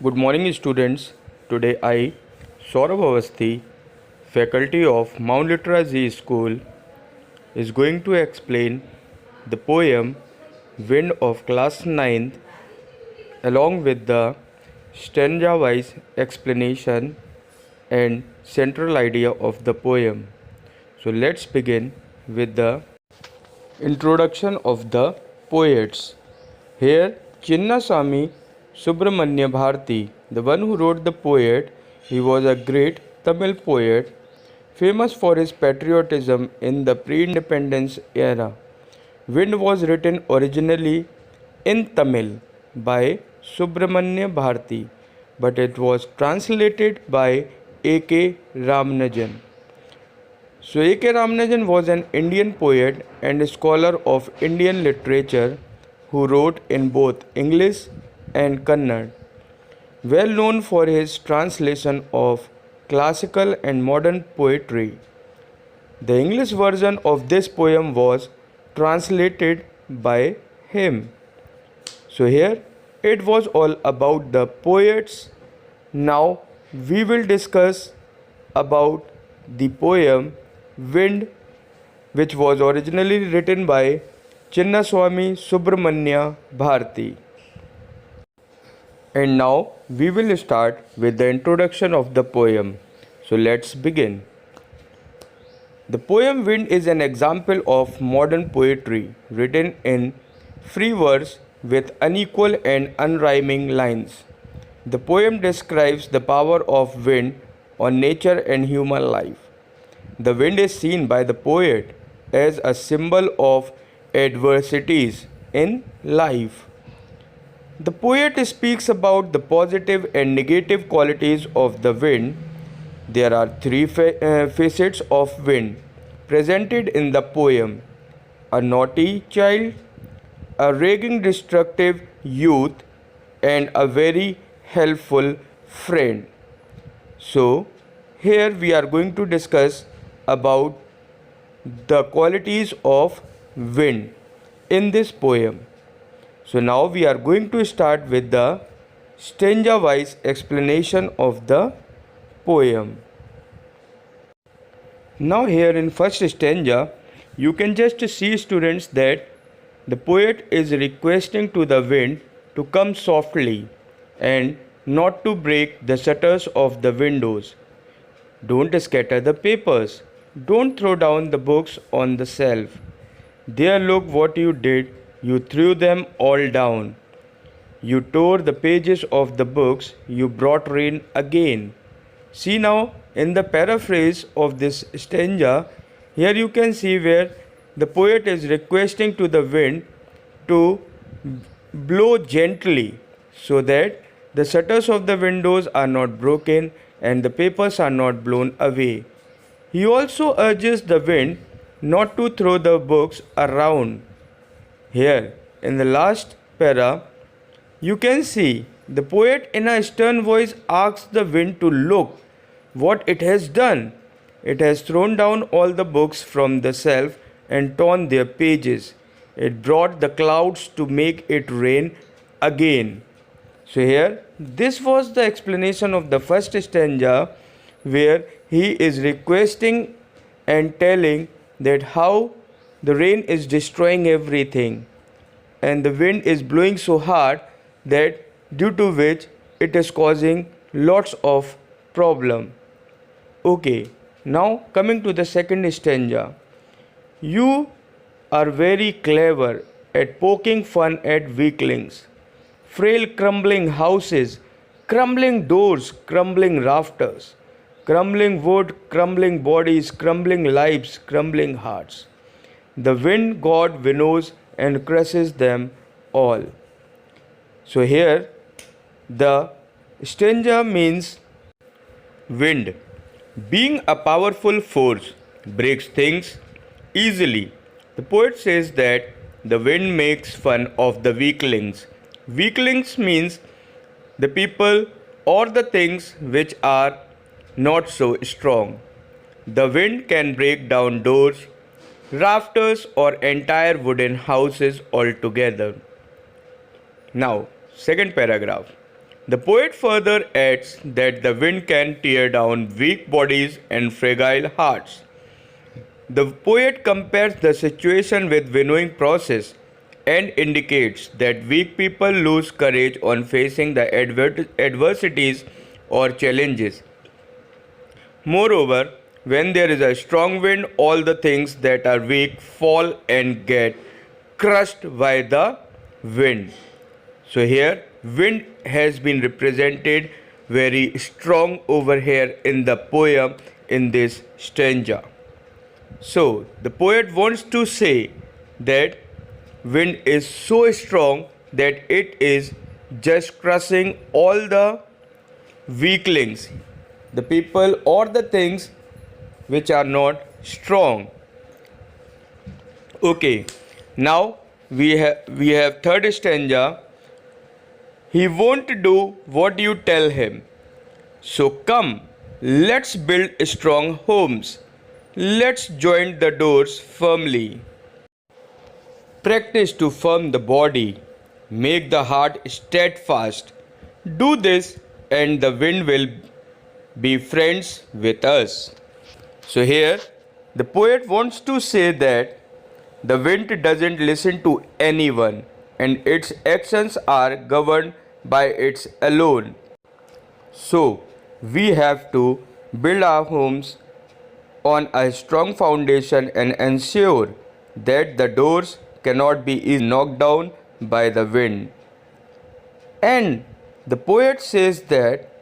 Good morning, students. Today I, Saurabh, faculty of Mount Literacy School, is going to explain the poem Wind of class 9th along with the stanza-wise explanation and central idea of the poem. So let's begin with the introduction of the poets. Here, Chinnaswamy Subramanya Bharati, the one who wrote the poet, he was a great Tamil poet, famous for his patriotism in the pre-independence era. Wind was written originally in Tamil by Subramanya Bharati, but it was translated by A.K. Ramanujan. So A.K. Ramanujan was an Indian poet and scholar of Indian literature who wrote in both English and Kannada. Well known for his translation of classical and modern poetry. The English version of this poem was translated by him. So here it was all about the poets. Now we will discuss about the poem Wind, which was originally written by Chinnaswamy Subramanya Bharati. And now we will start with the introduction of the poem. So let's begin. The poem Wind is an example of modern poetry written in free verse with unequal and unrhyming lines. The poem describes the power of wind on nature and human life. The wind is seen by the poet as a symbol of adversities in life. The poet speaks about the positive and negative qualities of the wind. There are three facets of wind presented in the poem: a naughty child, a raging destructive youth, and a very helpful friend. So, here we are going to discuss about the qualities of wind in this poem. So now we are going to start with the stanza-wise explanation of the poem. Now here in first stanza, you can just see, students, that the poet is requesting to the wind to come softly and not to break the shutters of the windows. Don't scatter the papers. Don't throw down the books on the shelf. There, look what you did. You threw them all down. You tore the pages of the books. You brought rain again. See now, in the paraphrase of this stanza, here you can see where the poet is requesting to the wind to blow gently so that the shutters of the windows are not broken and the papers are not blown away. He also urges the wind not to throw the books around. Here, in the last para, you can see the poet in a stern voice asks the wind to look what it has done. It has thrown down all the books from the shelf and torn their pages. It brought the clouds to make it rain again. So here, this was the explanation of the first stanza, where he is requesting and telling that how the rain is destroying everything and the wind is blowing so hard that due to which it is causing lots of problem. Okay, now coming to the second stanza. You are very clever at poking fun at weaklings. Frail crumbling houses, crumbling doors, crumbling rafters, crumbling wood, crumbling bodies, crumbling lives, crumbling hearts. The wind god winnows and crushes them all. So here the stanza means wind, being a powerful force, breaks things easily. The poet says that the wind makes fun of the weaklings. Weaklings means the people or the things which are not so strong. The wind can break down doors, rafters, or entire wooden houses altogether. Now, second paragraph. The poet further adds that the wind can tear down weak bodies and fragile hearts. The poet compares the situation with winnowing process and indicates that weak people lose courage on facing the adversities or challenges. Moreover, when there is a strong wind, all the things that are weak fall and get crushed by the wind. So here wind has been represented very strong over here in the poem in this stanza. So the poet wants to say that wind is so strong that it is just crushing all the weaklings, the people or the things which are not strong. Okay, now we have third stanza. He won't do what you tell him. So come, let's build strong homes. Let's join the doors firmly. Practice to firm the body. Make the heart steadfast. Do this and the wind will be friends with us. So here the poet wants to say that the wind doesn't listen to anyone and its actions are governed by its alone. So we have to build our homes on a strong foundation and ensure that the doors cannot be easily knocked down by the wind. And the poet says that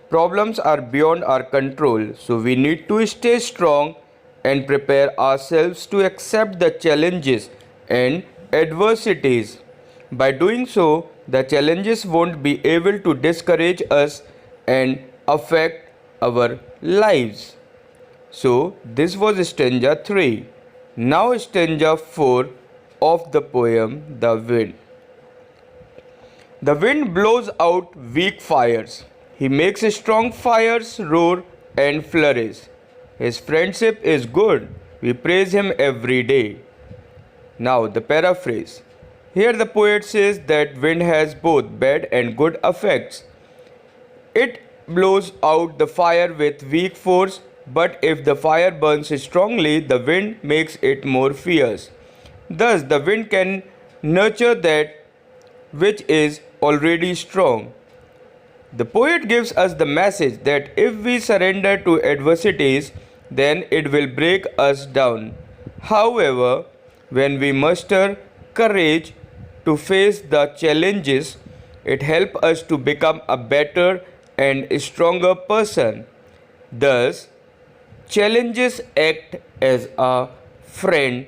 problems are beyond our control, so we need to stay strong and prepare ourselves to accept the challenges and adversities. By doing so, the challenges won't be able to discourage us and affect our lives. So, this was stanza 3. Now, stanza 4 of the poem The Wind. The wind blows out weak fires. He makes strong fires roar and flourish. His friendship is good. We praise him every day. Now, the paraphrase. Here the poet says that wind has both bad and good effects. It blows out the fire with weak force, but if the fire burns strongly, the wind makes it more fierce. Thus, the wind can nurture that which is already strong. The poet gives us the message that if we surrender to adversities, then it will break us down. However, when we muster courage to face the challenges, it helps us to become a better and stronger person. Thus, challenges act as a friend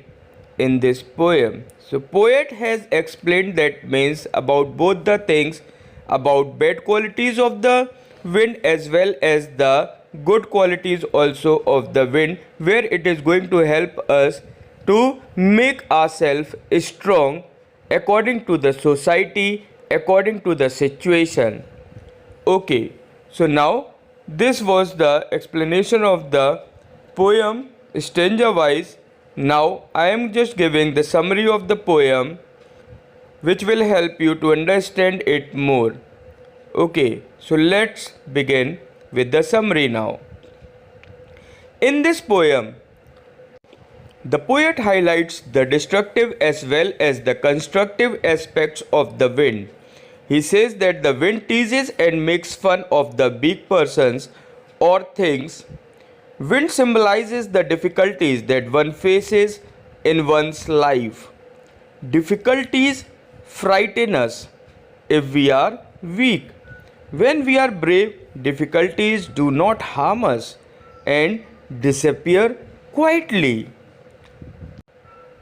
in this poem. So, poet has explained that means about both the things, about bad qualities of the wind as well as the good qualities also of the wind, where it is going to help us to make ourselves strong according to the society, according to the situation. Okay, so now this was the explanation of the poem stanza wise. Now I am just giving the summary of the poem which will help you to understand it more. Okay, so let's begin with the summary now. In this poem, the poet highlights the destructive as well as the constructive aspects of the wind. He says that the wind teases and makes fun of the weak persons or things. Wind symbolizes the difficulties that one faces in one's life. Difficulties frighten us if we are weak. When we are brave, difficulties do not harm us and disappear quietly.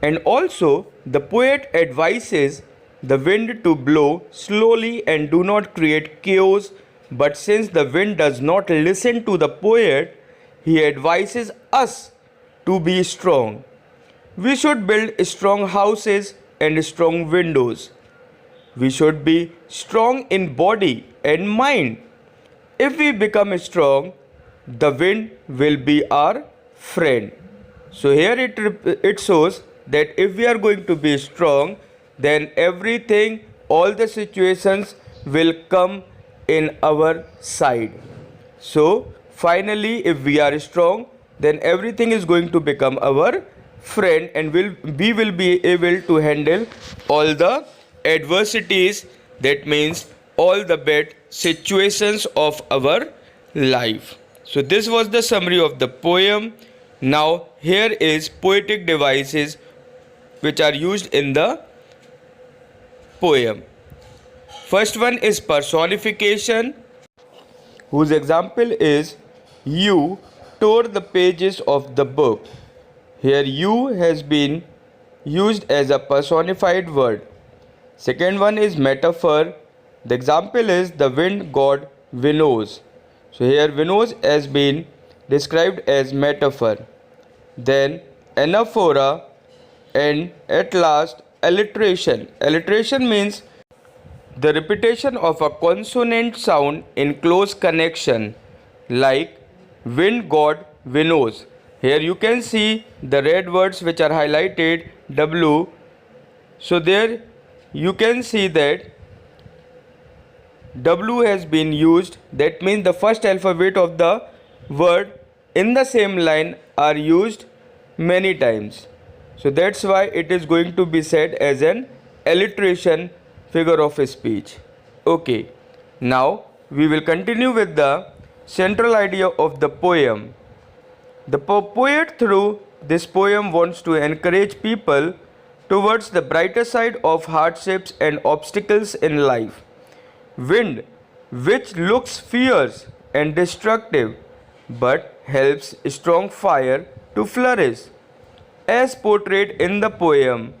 And also, the poet advises the wind to blow slowly and do not create chaos. But since the wind does not listen to the poet, he advises us to be strong. We should build strong houses and strong windows. We should be strong in body and mind. If we become strong, the wind will be our friend. So here it shows that if we are going to be strong, then everything, all the situations will come in our side. So finally, if we are strong, then everything is going to become our friend, and we will be able to handle all the adversities, that means all the bad situations of our life. So this was the summary of the poem. Now here is poetic devices which are used in the poem. First one is personification, whose example is you tore the pages of the book. Here you has been used as a personified word. Second one is metaphor. The example is the wind god winnows. So here winnows has been described as metaphor. Then anaphora, and at last alliteration. Alliteration means the repetition of a consonant sound in close connection, like wind god winnows. Here you can see the red words which are highlighted W. So there you can see that W has been used. That means the first alphabet of the word in the same line are used many times. So that's why it is going to be said as an alliteration figure of speech. Okay, now we will continue with the central idea of the poem. The poet through this poem wants to encourage people towards the brighter side of hardships and obstacles in life. Wind, which looks fierce and destructive, but helps strong fire to flourish, as portrayed in the poem.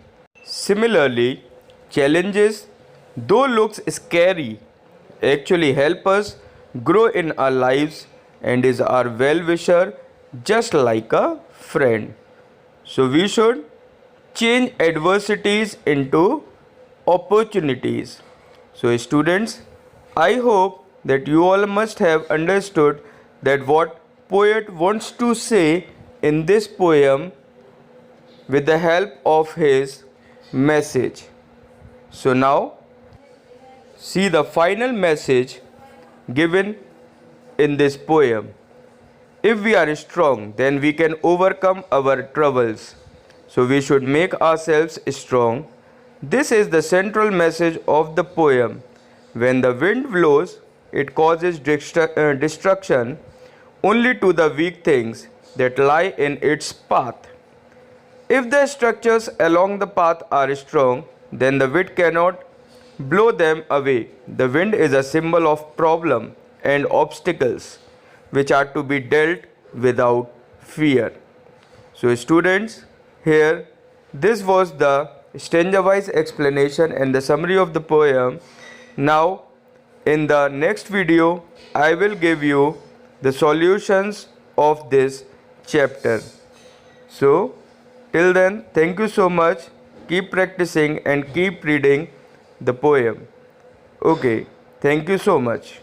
Similarly, challenges, though looks scary, actually help us grow in our lives and is our well-wisher, just like a friend. So we should change adversities into opportunities. So students, I hope that you all must have understood that what poet wants to say in this poem with the help of his message. So now see the final message given in this poem. If we are strong, then we can overcome our troubles. So we should make ourselves strong. This is the central message of the poem. When the wind blows, it causes destruction only to the weak things that lie in its path. If the structures along the path are strong, then the wind cannot blow them away. The wind is a symbol of problem and obstacles which are to be dealt without fear. So students, here this was the stanza-wise explanation and the summary of the poem. Now in the next video I will give you the solutions of this chapter. So till then, thank you so much. Keep practicing and keep reading the poem. Okay, thank you so much.